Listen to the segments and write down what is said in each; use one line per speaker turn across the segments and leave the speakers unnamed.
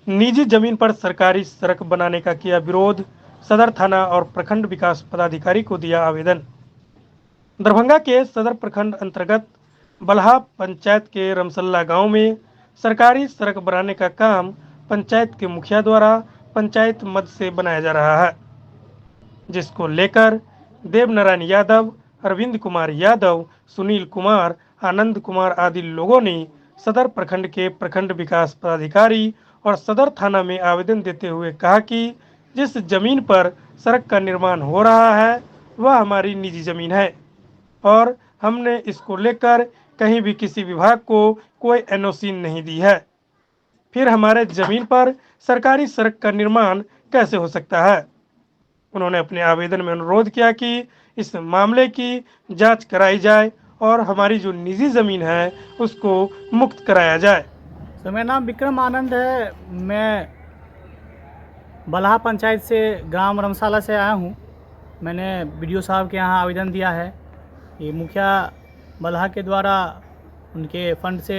निजी जमीन पर सरकारी सड़क बनाने का किया विरोध, सदर थाना और प्रखंड विकास पदाधिकारी को दिया आवेदन। दरभंगा के सदर प्रखंड अंतर्गत बलहा पंचायत के रमसल्ला गांव में सरकारी सड़क बनाने का काम पंचायत के मुखिया द्वारा पंचायत मद से बनाया जा रहा है, जिसको लेकर देवनारायण यादव, अरविंद कुमार यादव, सुनील कुमार, आनंद कुमार आदि लोगों ने सदर प्रखंड के प्रखंड विकास पदाधिकारी और सदर थाना में आवेदन देते हुए कहा कि जिस जमीन पर सड़क का निर्माण हो रहा है वह हमारी निजी जमीन है और हमने इसको लेकर कहीं भी किसी विभाग को कोई एनओसी नहीं दी है। फिर हमारे जमीन पर सरकारी सड़क का निर्माण कैसे हो सकता है। उन्होंने अपने आवेदन में अनुरोध किया कि इस मामले की जांच कराई जाए और हमारी जो निजी ज़मीन है उसको मुक्त कराया जाए।
तो मेरा नाम विक्रम आनंद है। मैं बलहा पंचायत से ग्राम रमसाला से आया हूँ। मैंने बीडीओ साहब के यहाँ आवेदन दिया है। ये मुखिया बलहा के द्वारा उनके फंड से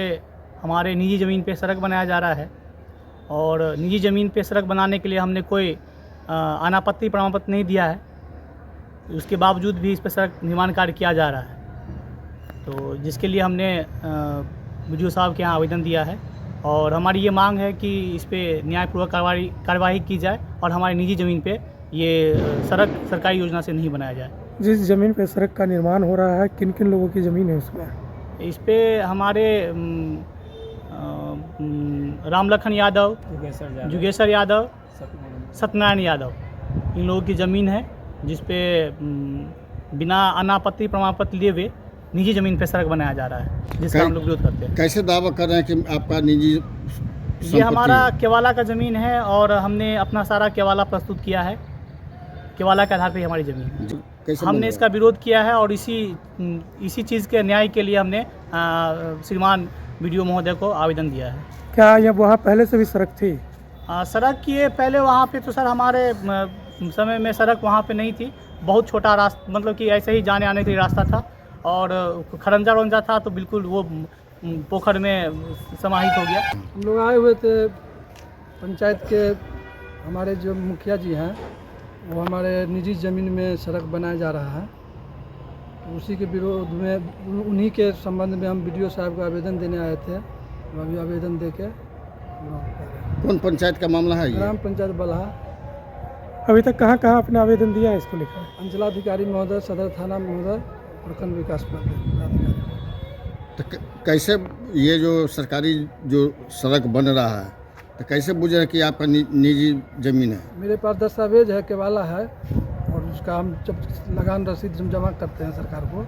हमारे निजी ज़मीन पे सड़क बनाया जा रहा है और निजी ज़मीन पे सड़क बनाने के लिए हमने कोई अनापत्ति प्रमाण पत्र नहीं दिया है। उसके बावजूद भी इस पर सड़क निर्माण कार्य किया जा रहा है, तो जिसके लिए हमने बीडीओ साहब के यहाँ आवेदन दिया है और हमारी ये मांग है कि इस पर न्यायपूर्वक कार्रवाई की जाए और हमारी निजी ज़मीन पे ये सड़क सरकारी योजना से नहीं बनाया जाए।
जिस जमीन पे सड़क का निर्माण हो रहा है किन किन लोगों की ज़मीन है उसमें?
इस पे हमारे रामलखन यादव, जुगेश्वर यादव, सत्यनारायण यादव, इन लोगों की ज़मीन है जिस पे बिना अनापत्ति प्रमाण पत्र लिए हुए निजी ज़मीन पे सड़क बनाया जा रहा है, जिसका हम लोग विरोध करते हैं।
कैसे दावा कर रहे हैं कि आपका निजी
ये हमारा केवाला का ज़मीन है और हमने अपना सारा केवाला प्रस्तुत किया है। केवाला के आधार पर हमारी ज़मीन है। हमने इसका विरोध किया है और इसी चीज़ के न्याय के लिए हमने श्रीमान बीडीओ महोदय को आवेदन दिया है।
क्या यह वहाँ पहले से भी सड़क थी?
सड़क की पहले वहाँ पे तो सर हमारे समय में सड़क वहाँ पे नहीं थी। बहुत छोटा रास्ता, मतलब कि ऐसे ही जाने आने के लिए रास्ता था और खरंजा वरंजा था, तो बिल्कुल वो पोखर में समाहित हो गया।
हम लोग आए हुए थे पंचायत के, हमारे जो मुखिया जी हैं वो हमारे निजी ज़मीन में सड़क बनाया जा रहा है, तो उसी के विरोध में, उन्हीं के संबंध में हम बीडीओ साहब को आवेदन देने आए थे। अभी आवेदन दे के
कौन पंचायत का मामला है ये?
ग्राम पंचायत बलहा।
अभी तक कहाँ कहाँ अपना आवेदन दिया है इसको लेकर?
अंचलाधिकारी महोदय, सदर थाना महोदय, प्रखंड विकास पदाधिकारी।
तो कैसे ये जो सरकारी जो सड़क बन रहा है तो कैसे बुझ रहा है कि आपका निजी ज़मीन है?
मेरे पास दस्तावेज है, केवाला है और उसका हम जब लगान रसीद जमा करते हैं सरकार को